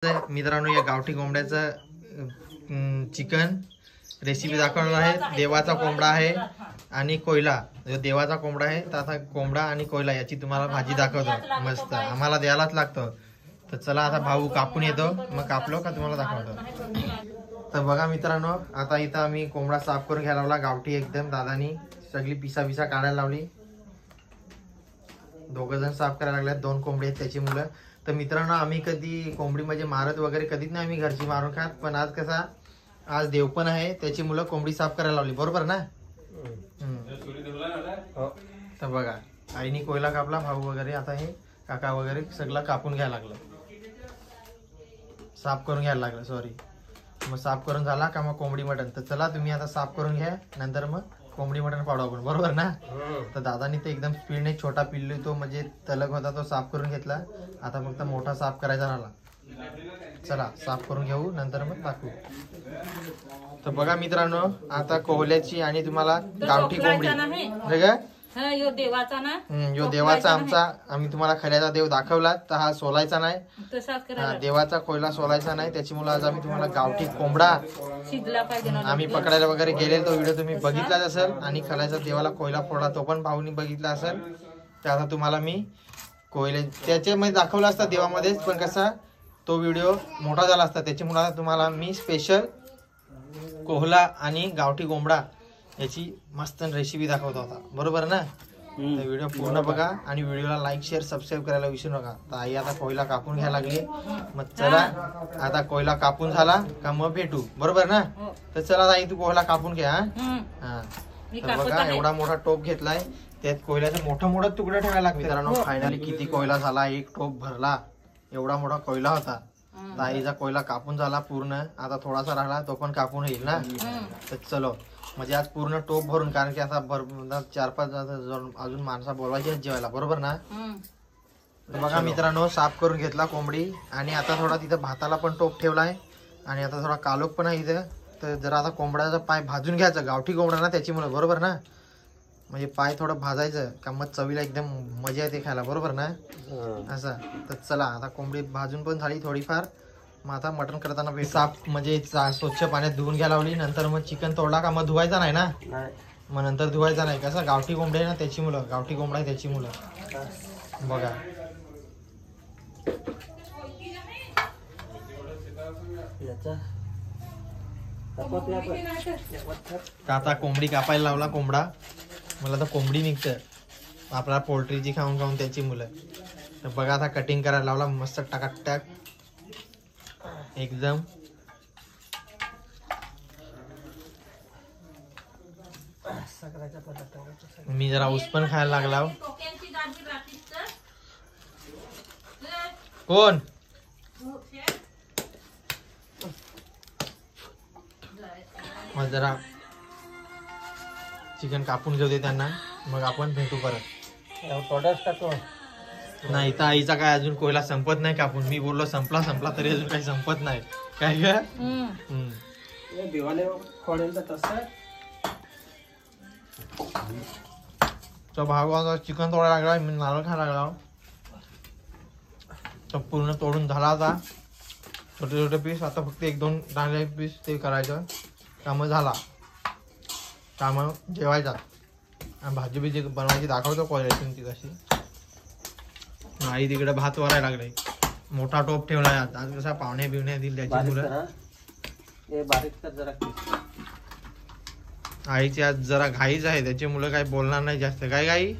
मित्रांनो या गावठी कोंबड्याचं चिकन रेसिपी दाखवणार आहे। देवाचा कोंबडा आहे आणि कोयला, जो देवाचा कोंबडा आहे तर आता कोंबडा आणि कोयला याची तुम्हाला भाजी दाखवतो। मस्त आम्हाला द्यायलाच लागतं। तर चला आता भाऊ कापून येतो, मग कापलो का तुम्हाला दाखवतो। तर बघा मित्रांनो, आता इथं आम्ही कोंबडा साफ करून घ्यायला लावला गावठी एकदम। दादानी सगळी पिसा काढायला लावली। दोघ जण साफ करायला लागले। दोन कोंबडी आहेत त्याची मुलं। तर मित्रांनो आम्ही कधी कोंबडी म्हणजे मारत वगैरे कधीच नाही आम्ही घरची मारून खात, पण आज कसा आज देव पण आहे त्याची मुलं कोंबडी साफ करायला लावली, बरोबर ना? तर बघा आईनी कोयला कापला, भाऊ वगैरे आता हे काका वगैरे सगळं कापून घ्यायला लागलं, साफ करून घ्यायला लागलं सॉरी। मग साफ करून झाला का मग कोंबडी मटण। तर चला तुम्ही आता साफ करून घ्या, नंतर मग कोंबडी मटण पाडू आपण, बरोबर ना? तर दादानी ते एकदम स्पीडने छोटा पिल्लू तो म्हणजे तलक होता तो साफ करून घेतला। आता फक्त मोठा साफ करायचा राहिला। चला साफ करून घेऊ, नंतर मग टाकू। तर बघा मित्रांनो आता कोहल्याची आणि तुम्हाला गावठी कोंबडी यो देवाचा ना, यो देवाचा आमचा, आम्ही तुम्हाला खऱ्याचा देव दाखवला तर हा सोलायचा नाही, देवाचा कोयला सोलायचा नाही। त्याच्यामुळे आज आम्ही तुम्हाला गावठी कोंबडा शिजला पाहिजे ना, आम्ही पकडायला वगैरे गेले तो व्हिडिओ तुम्ही बघितलाच असेल, आणि खऱ्याचा देवाला कोयला फोडला तो पण भाऊनी बघितला असेल। तर आता तुम्हाला मी कोयले त्याच्यामध्ये दाखवला असता देवामध्येच, पण कसा तो व्हिडिओ मोठा झाला असता, त्याच्यामुळे आता तुम्हाला मी स्पेशल कोहला आणि गावठी कोंबडा याची मस्त रेसिपी दाखवत होता, बरोबर ना? तर व्हिडिओ पूर्ण बघा आणि व्हिडिओला लाईक शेअर सबस्क्राईब करायला विसरू नका। तर आई आता कोयला कापून घ्यायला लागली। मग चला आता कोयला कापून झाला का मग भेटू, बरोबर ना? तर चला आई तू कोयला कापून घ्या। हा तर बघा एवढा मोठा टोप घेतलाय, त्यात कोयल्याचा मोठा तुकडा ठेवायला लागतो। मित्रांनो फायनली किती कोयला झाला, एक टोप भरला, एवढा मोठा कोयला होता। आईचा कोयला कापून झाला पूर्ण, आता थोडासा राहिला तो पण कापून येईल ना। तर चलो म्हणजे आज पूर्ण टोप भरून, कारण की आता 4-5 अजून माणसं बोलवायची जेवायला, बरोबर ना? बघा मित्रांनो साफ करून घेतला कोंबडी, आणि आता थोडा तिथं भाताला पण टोप ठेवलाय, आणि आता थोडा कालोख पण आहे इथं। तर जरा आता कोंबड्याचा पाय भाजून घ्यायचा, गावठी कोंबडा ना त्याची मुलं, बरोबर ना? म्हणजे पाय थोडं भाजायचं का मग चवीला एकदम मजा येते खायला, बरोबर ना? असं तर चला आता कोंबडी भाजून पण झाली थोडीफार। मग आता मटण करताना साफ म्हणजे स्वच्छ पाण्यात धुवून घ्यायला लावली। नंतर मग चिकन तोडला का मग धुवायचा नाही ना, मग नंतर धुवायचा नाही। कसं गावठी कोंबडी आहे ना त्याची मुलं, गावठी कोंबडा आहे त्याची मुलं। बघा आता कोंबडी कापायला लावला कोंबडा, मला तर कोंबडी निघतं आपला पोल्ट्रीची खाऊन त्याची मुलं। तर बघा आता कटिंग करायला लावला मस्त टकाटक एकदम। मी जरा ऊस पण खायला लागला। कोण मग जरा चिकन कापून घेऊ दे त्यांना, मग आपण भेटू परत। नाही तर आईचा काय अजून कोयला संपत नाही कापून। मी बोललो संपला तरी अजून काही संपत नाही, काय ग? तो भाऊ चिकन तोडायला लागला, मी नारळ खायला लागला। तो पूर्ण तोडून झाला आता, छोटे पीस। आता फक्त 1-2 राहिले पीस ते करायचं, काम झाला, काम जेवायचा। भाजी बिजी बनवायची दाखवतो कोयल्याची ती कशी। आई तिकडे भात वरायला लागले, मोठा टोप ठेवलाय आज कसा पाहुणे बिवणे दिल त्याची मुलं। आईची आज जरा घाईच आहे, त्याची मुलं काही बोलणार नाही जास्त, काय गाई?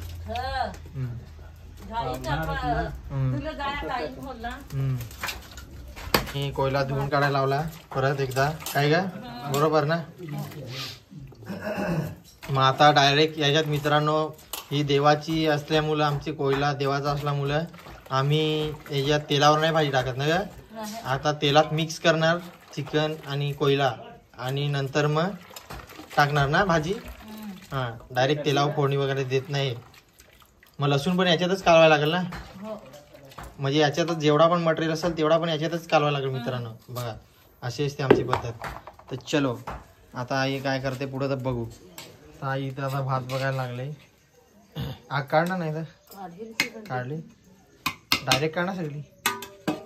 कोयला धुवून काढायला लावला परत एकदा, काय का? बरोबर ना? मग आता डायरेक्ट याच्यात मित्रांनो ही देवाची असल्यामुळं, आमची कोयला देवाचा असल्यामुळं आम्ही याच्यात तेलावर नाही भाजी टाकत ना ग। आता तेलात मिक्स करणार चिकन आणि कोयला, आणि नंतर मग टाकणार ना भाजी। हा डायरेक्ट तेलावर फोडणी वगैरे देत नाही। मग लसूण पण याच्यातच कालवायला लागेल ना, म्हणजे याच्यातच जेवढा पण मटेरियल असेल तेवढा पण याच्यातच कालवायला लागेल मित्रांनो। बघा अशी असते आमची पद्धत। तर चलो आता आई काय करते पुढे तर बघू। तर आई इथं आता भात बघायला लागले। आग काढणार नाही तर काढली डायरेक्ट काढणार सगळी,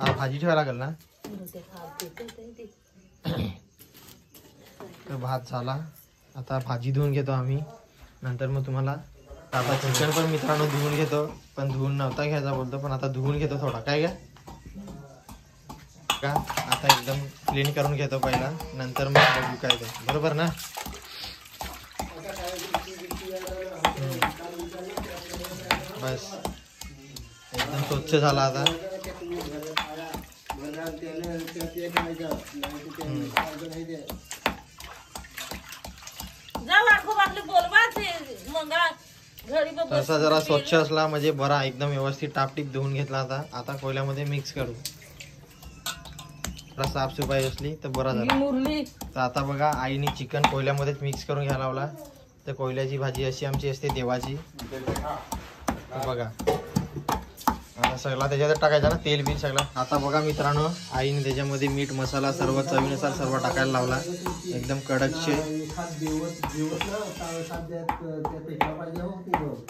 भाजी ठेवायला लागेल ना। तर भात झाला, आता भाजी धुवून घेतो आम्ही, नंतर मग तुम्हाला आता चिकन पण मित्रांनो धुवून घेतो, पण धुवून नव्हता घ्यायचा बोलतो, पण आता धुवून घेतो थोडा, काय का आता एकदम क्लीन करून घेतो पहिला, नंतर मग बघू काय ते, बरोबर ना? बस एकदम स्वच्छ झाला आता. तसा जरा स्वच्छ असला म्हणजे बरा, एकदम व्यवस्थित टापटीप धुवून घेतला. आता कोयल्यामध्ये मिक्स करू, साफसफाई असली तर बरा झाला. तर आता बघा आईने चिकन कोयल्यामध्येच मिक्स करून घ्यायला लावला. तर कोयल्याची भाजी अशी आमची असते देवाची. बघा आता सगळा त्याच्यात टाकायचा ना, तेल बिल सगळं. आता बघा मित्रांनो आईने त्याच्यामध्ये मीठ मसाला सर्व चवीनुसार सर्व टाकायला लावला, एकदम कडकचे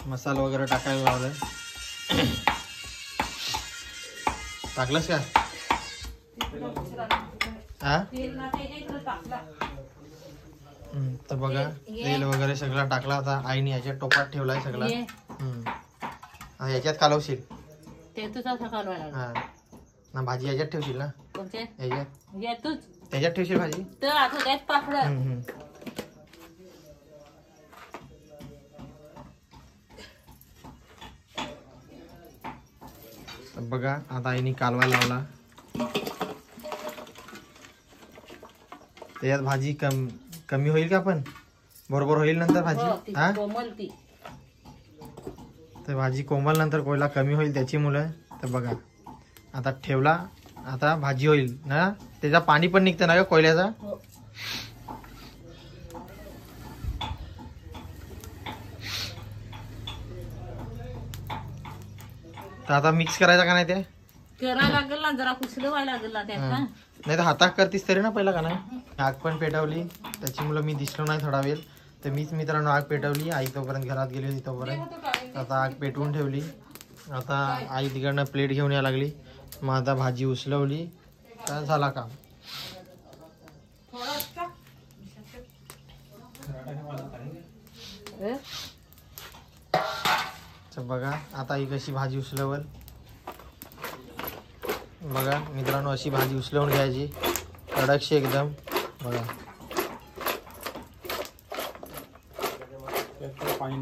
मसाला वगैरे टाकायला लावलाय. टाकलंस का? हा तर बघा तेल वगैरे सगळं टाकला. आता आईने याच्यात टोपात ठेवलाय सगळं. याच्यात कालवशील हा ना, भाजी याच्यात ठेवशील ना, त्याच्यात ठेवशील भाजी. बघा आता आईने कालवा लावला. त्याच्यात भाजी कमी होईल का, पण बरोबर होईल नंतर भाजी. हा तर भाजी कोमल नंतर कोयला कमी होईल त्याची मुलं. तर बघा आता ठेवला, आता भाजी होईल ना, त्याचा पाणी पण निघतं ना का कोयल्याचा. तर आता मिक्स करायचा का नाही, ते करा लागेल ना, जरा कुसलं व्हायला लागेल ना त्यात. नाही तर हातात करतीस तरी ना पहिला का नाही. आग पण पेटवली त्याची मुलं, मी दिसलो नाही थोडा वेळ, तर मीच मित्रांनो आग पेटवली. आई तोपर्यंत घरात गेली होती तोपर्यंत आता आग पेटवून ठेवली. आता आई तिकडनं प्लेट घेऊन यायला लागली. मग आता भाजी उचलवली, काय झाला काम. बघा आता ही कशी भाजी उचलवल. बघा मित्रांनो अशी भाजी उचलवून घ्यायची, कडकशी एकदम. बघा पाणी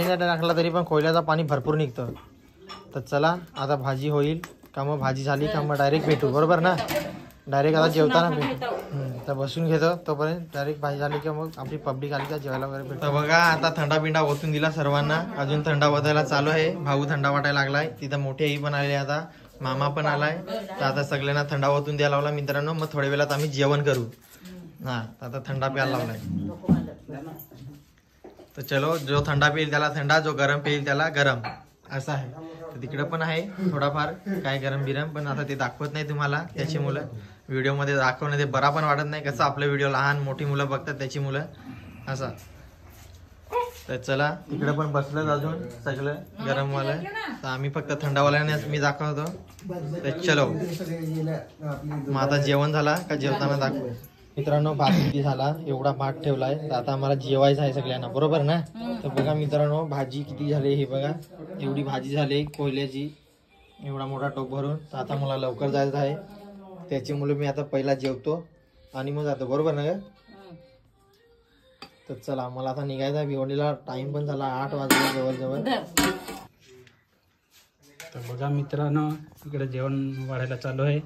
नाही टाकलं तरी पण कोयल्याचा पाणी भरपूर निघतं. तर चला आता भाजी होईल का, मग भाजी झाली का मग डायरेक्ट भेटू, बरोबर ना. डायरेक्ट आता जेवताना भेटू. तर बसून घेतो तोपर्यंत, डायरेक्ट भाजी झाली का मग आपली पब्लिक आली का जेवायला वगैरे भेटतो. बघा आता थंडा बिंडा ओतून दिला सर्वांना, अजून थंडा वाटायला चालू आहे. भाऊ थंडा वाटायला लागलाय, तिथं मोठी आई पण आली, आता मामा पण आलाय. तर आता सगळ्यांना थंडा ओतून द्यायला लावला मित्रांनो. मग थोड्या वेळात आम्ही जेवण करू. हा आता थंडा प्यायला लावलाय. तर चलो, जो थंडा पिईल त्याला थंडा, जो गरम पिईल त्याला गरम, असं आहे. तर तिकडं पण आहे थोडाफार काय गरम बिरम, पण आता ते दाखवत नाही तुम्हाला. त्याची मुलं व्हिडिओमध्ये दाखवणं ते बरा पण वाटत नाही, कसं आपलं व्हिडिओ लहान मोठी मुलं बघतात त्याची मुलं असा. तर चला तिकडे पण बसलं अजून सगळं गरमवालं, तर आम्ही फक्त थंडावाल्यानेच मी दाखवतो. तर चलो मग आता जेवण झाला का जेवताना दाखवू. मित्रांनो भात किती झाला, एवढा भात ठेवलाय. तर आता आम्हाला जेवायचं आहे सगळ्यांना, बरोबर ना. तर बघा मित्रांनो भाजी किती झाली, हे बघा एवढी भाजी झाली कोयल्याची, एवढा मोठा टोप भरून. तर आता मला लवकर जायचं आहे, त्याची मुलं मी आता पहिला जेवतो आणि मग जातो, बरोबर ना ग. तर चला मला आता निघायचं आहे, भिवंडीला टाइम पण झाला 8 वाजले जवळजवळ. तर बघा मित्रांनो इकडे जेवण वाढायला चालू आहे.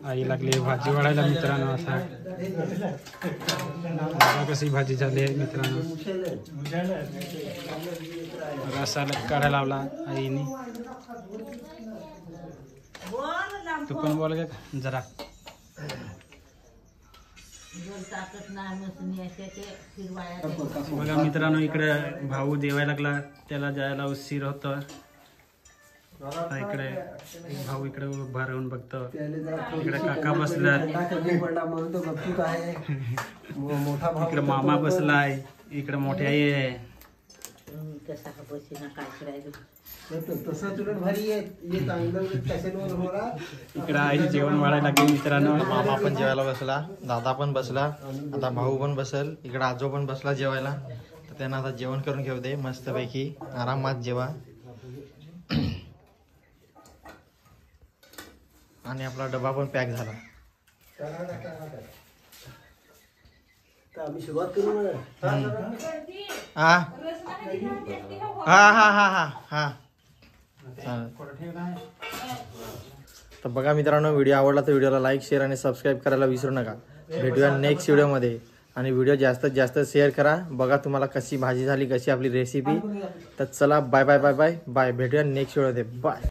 आई लागली भाजी वाढायला मित्रांनो. असा कशी भाजी झाली आहे मित्रांनो, रस्सा काढायला लावला आईने. तू पण बोल ग जरा. बघा मित्रांनो इकडे भाऊ देवायला लागला, त्याला जायला उशीर होता. आता इकडे एक भाऊ इकडे उभा राहून बघतो. इकडे काका बसलात, इकडे मामा बसलाय, इकडे मोठी आई आहे. कसा बसीना काय करायचं. इकडे आई जेवण वाढायला लागली मित्रांनो. मामा पण जेवायला बसला, दादा पण बसला, आता भाऊ पण बसल, इकडे आजो पण बसला जेवायला. तर त्यांना आता जेवण करून घेऊ दे मस्तपैकी, आरामात जेवा. आणि आपला डबा पण पॅक झाला. सुरुवात करू ना. हा हा हा हा हा हा तर बघा मित्रांनो, व्हिडिओ आवडला तर व्हिडिओला लाईक, शेअर आणि सबस्क्राईब करायला विसरू नका. भेटूया नेक्स्ट व्हिडिओमध्ये. आणि व्हिडिओ जास्तीत जास्त शेअर करा. बघा तुम्हाला कशी भाजी झाली, कशी आपली रेसिपी. तर चला bye bye bye bye bye. भेटूया नेक्स्ट व्हिडिओमध्ये. बाय.